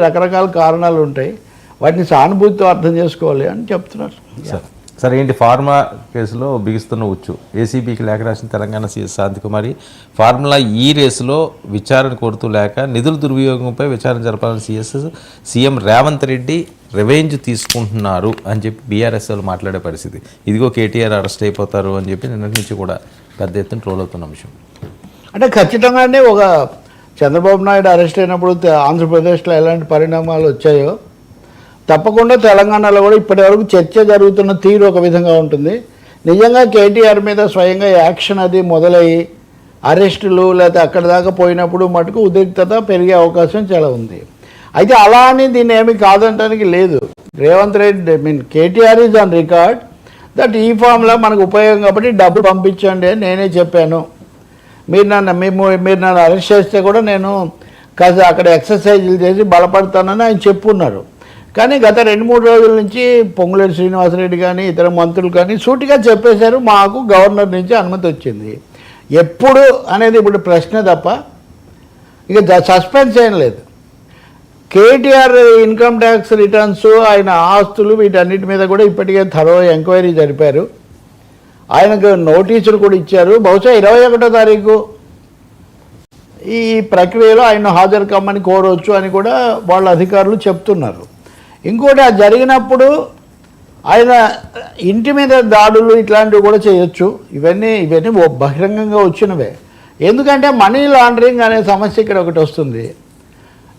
రకరకాల కారణాలు ఉంటాయి, వాటిని సానుభూతితో అర్థం చేసుకోవాలి అని చెప్తున్నారు. సరే ఏంటి ఫార్ములా కేసులో బిగిస్తున్న ఉచ్చు ఏసీబీకి లేఖ రాసిన తెలంగాణ సీఎస్ శాంతికుమారి ఫార్ములా ఈ రేసులో విచారణ కోరుతూ లేక నిధుల దుర్వినియోగంపై విచారణ జరపాలని సీఎం రేవంత్ రెడ్డి రివెంజ్ తీసుకుంటున్నారు అని చెప్పి బీఆర్ఎస్ వాళ్ళు మాట్లాడే పరిస్థితి. ఇదిగో కేటీఆర్ అరెస్ట్ అయిపోతారు అని చెప్పి నిన్నటి నుంచి కూడా పెద్ద ఎత్తున ట్రోల్ అవుతున్న అంశం. అంటే ఖచ్చితంగానే ఒక చంద్రబాబు నాయుడు అరెస్ట్ అయినప్పుడు ఆంధ్రప్రదేశ్లో ఎలాంటి పరిణామాలు వచ్చాయో తప్పకుండా తెలంగాణలో కూడా ఇప్పటివరకు చర్చ జరుగుతున్న తీరు ఒక విధంగా ఉంటుంది. నిజంగా కేటీఆర్ మీద స్వయంగా యాక్షన్ అది మొదలయ్యి అరెస్టులు లేకపోతే అక్కడ దాకా పోయినప్పుడు మటుకు ఉద్రిక్తత పెరిగే అవకాశం చాలా ఉంది. అయితే అలా అని దీన్ని ఏమి కాదంటానికి లేదు. Revanth Reddy KTR is on record that ఈ ఫామ్లో మనకు ఉపయోగం కాబట్టి డబ్బు పంపించండి అని నేనే చెప్పాను. మీరు నన్ను అరెస్ట్ చేస్తే కూడా నేను కాస్త అక్కడ ఎక్సర్సైజులు చేసి బలపడతానని ఆయన చెప్పున్నారు. కానీ గత 2-3 రోజుల నుంచి పొంగులేటి శ్రీనివాసరెడ్డి కానీ ఇతర మంత్రులు కానీ సూటిగా చెప్పేశారు, మాకు గవర్నర్ నుంచి అనుమతి వచ్చింది. ఎప్పుడు అనేది ఇప్పుడు ప్రశ్న తప్ప ఇక సస్పెన్స్ ఏం లేదు. కేటీఆర్ ఇన్కమ్ ట్యాక్స్ రిటర్న్స్, ఆయన ఆస్తులు వీటన్నిటి మీద కూడా ఇప్పటికే థరో ఎంక్వైరీ జరిపారు. ఆయనకు నోటీసులు కూడా ఇచ్చారు. బహుశా 21వ తారీఖు ఈ ప్రక్రియలో ఆయన హాజరు కమ్మని కోరవచ్చు అని కూడా వాళ్ళ అధికారులు చెప్తున్నారు. ఇంకోటి అది జరిగినప్పుడు ఆయన ఇంటి మీద దాడులు ఇట్లాంటివి కూడా చేయొచ్చు. ఇవన్నీ బహిరంగంగా వచ్చినవే. ఎందుకంటే మనీ లాండరింగ్ అనే సమస్య ఇక్కడ ఒకటి వస్తుంది.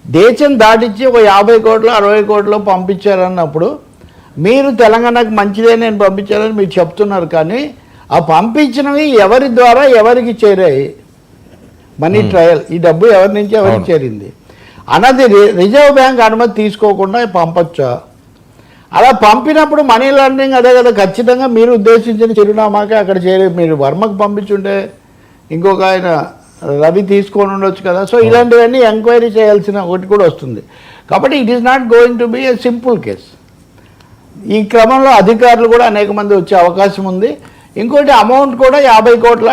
దేశం దాటించి ఒక 50 కోట్లు 60 కోట్లు పంపించారన్నప్పుడు మీరు తెలంగాణకు మంచిదే నేను పంపించాలని మీరు చెప్తున్నారు, కానీ ఆ పంపించినవి ఎవరి ద్వారా ఎవరికి చేరాయి, మనీ ట్రయల్, ఈ డబ్బు ఎవరి నుంచి ఎవరికి చేరింది అన్నది రిజర్వ్ బ్యాంక్ అనుమతి తీసుకోకుండా పంపొచ్చా? అలా పంపినప్పుడు మనీ లాండరింగ్ అదే కదా. ఖచ్చితంగా మీరు ఉద్దేశించిన చిరునామాకే అక్కడ మీరు వర్మకు పంపించుంటే ఇంకొక ఆయన రవి తీసుకొని ఉండొచ్చు కదా. సో ఇలాంటివన్నీ ఎంక్వైరీ చేయాల్సిన ఒకటి కూడా వస్తుంది. కాబట్టి it is not going to be A simple case. ఈ క్రమంలో అధికారులు కూడా అనేక మంది వచ్చే అవకాశం ఉంది. ఇంకోటి అమౌంట్ కూడా 50 కోట్ల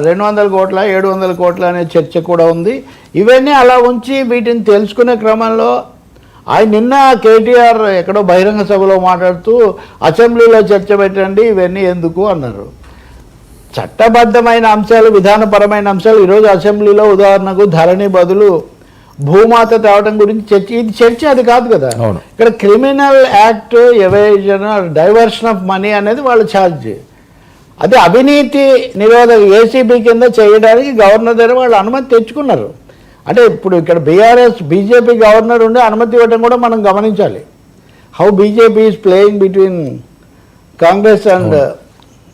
200 కోట్ల 700 కోట్ల అనే చర్చ కూడా ఉంది. ఇవన్నీ అలా ఉంచి వీటిని తెలుసుకునే క్రమంలో ఆయన నిన్న కేటీఆర్ ఎక్కడో బహిరంగ సభలో మాట్లాడుతూ అసెంబ్లీలో చర్చ పెట్టండి ఇవన్నీ ఎందుకు అన్నారు. చట్టబద్ధమైన అంశాలు, విధానపరమైన అంశాలు ఈరోజు అసెంబ్లీలో ఉదాహరణకు ధరణి బదులు భూమాత తేవడం గురించి చర్చ, ఇది చర్చ అది కాదు కదా. ఇక్కడ criminal act evasion diversion of money అనేది వాళ్ళు ఛార్జ్. అది అవినీతి నిరోధక ఏసీబీ కింద చేయడానికి గవర్నర్ దగ్గర వాళ్ళు అనుమతి తెచ్చుకున్నారు. అంటే ఇప్పుడు ఇక్కడ బీజేపీ గవర్నర్ ఉండి అనుమతి ఇవ్వడం కూడా మనం గమనించాలి. How BJP is playing between Congress and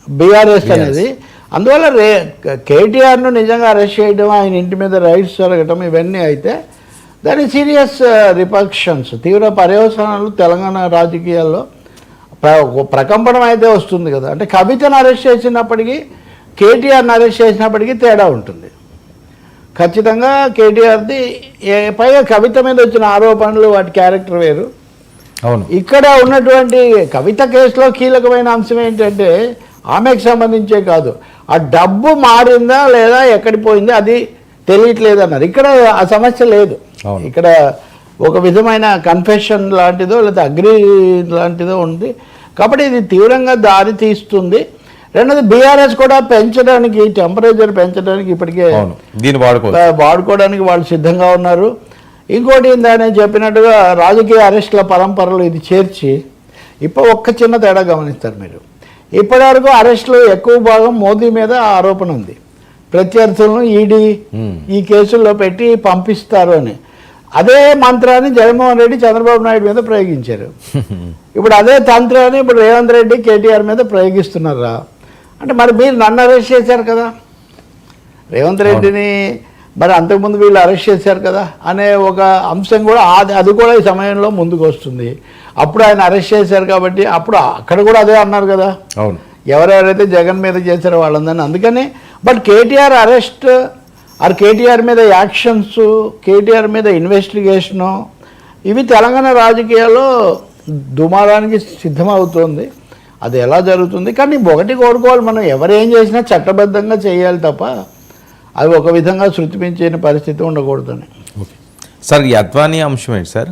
BRS అనేది. అందువల్ల కేటీఆర్ను నిజంగా అరెస్ట్ చేయడం, ఆయన ఇంటి మీద రైడ్స్ జరగటం ఇవన్నీ అయితే దాని సీరియస్ రిపర్కషన్స్, తీవ్ర పర్యవసానాలు తెలంగాణ రాజకీయాల్లో ప్రకంపనం అయితే వస్తుంది కదా. అంటే కవితను అరెస్ట్ చేసినప్పటికీ కేటీఆర్ని అరెస్ట్ చేసినప్పటికీ తేడా ఉంటుంది ఖచ్చితంగా. కేటీఆర్ది పైగా కవిత మీద వచ్చిన ఆరోపణలు వాటి క్యారెక్టర్ వేరు. అవును, ఇక్కడ ఉన్నటువంటి కవిత కేసులో కీలకమైన అంశం ఏంటంటే ఆమెకు సంబంధించే కాదు, ఆ డబ్బు మారిందా లేదా ఎక్కడికి పోయిందో అది తెలియట్లేదు అన్నారు. ఇక్కడ ఆ సమస్య లేదు. ఇక్కడ ఒక విధమైన కన్ఫెషన్ లాంటిదో లేదా అగ్రి లాంటిదో ఉంది. కాబట్టి ఇది తీవ్రంగా దారి తీస్తుంది. రెండోది బీఆర్ఎస్ కూడా పెంచడానికి, టెంపరేచర్ పెంచడానికి ఇప్పటికే వాడుకోవడానికి వాళ్ళు సిద్ధంగా ఉన్నారు. ఇంకోటి నేను చెప్పినట్టుగా రాజకీయ అరెస్టుల పరంపరలో ఇది చేర్చి ఇప్పుడు ఒక్క చిన్న తేడా గమనిస్తారు మీరు. ఇప్పటివరకు అరెస్టులు ఎక్కువ భాగం మోదీ మీద ఆరోపణ ఉంది. ప్రత్యర్థులను ఈడీ ఈ కేసుల్లో పెట్టి పంపిస్తారు అని. అదే మంత్రాన్ని జగన్మోహన్ రెడ్డి చంద్రబాబు నాయుడు మీద ప్రయోగించారు. ఇప్పుడు అదే తంత్రాన్ని ఇప్పుడు రేవంత్ రెడ్డి కేటీఆర్ మీద ప్రయోగిస్తున్నారా అంటే, మరి మీరు నన్ను అరెస్ట్ చేశారు కదా, రేవంత్ రెడ్డిని మరి అంతకుముందు వీళ్ళు అరెస్ట్ చేశారు కదా అనే ఒక అంశం కూడా అది కూడా ఈ సమయంలో ముందుకు వస్తుంది. అప్పుడు ఆయన అరెస్ట్ చేశారు కాబట్టి అప్పుడు అక్కడ కూడా అదే అన్నారు కదా, అవును, ఎవరెవరైతే జగన్ మీద చేశారో వాళ్ళందరినీ. అందుకని but KTR arrest are KTR మీద యాక్షన్స్, కేటీఆర్ మీద ఇన్వెస్టిగేషను ఇవి తెలంగాణ రాజకీయాల్లో దుమారానికి సిద్ధమవుతోంది. అది ఎలా జరుగుతుంది? కానీ ఒకటి కోరుకోవాలి, మనం ఎవరేం చేసినా చట్టబద్ధంగా చేయాలి తప్ప అవి ఒక విధంగా శృతి మించిన పరిస్థితి ఉండకూడదని. ఓకే. సార్ ఈ అద్వానీ అంశం ఏంటి సార్?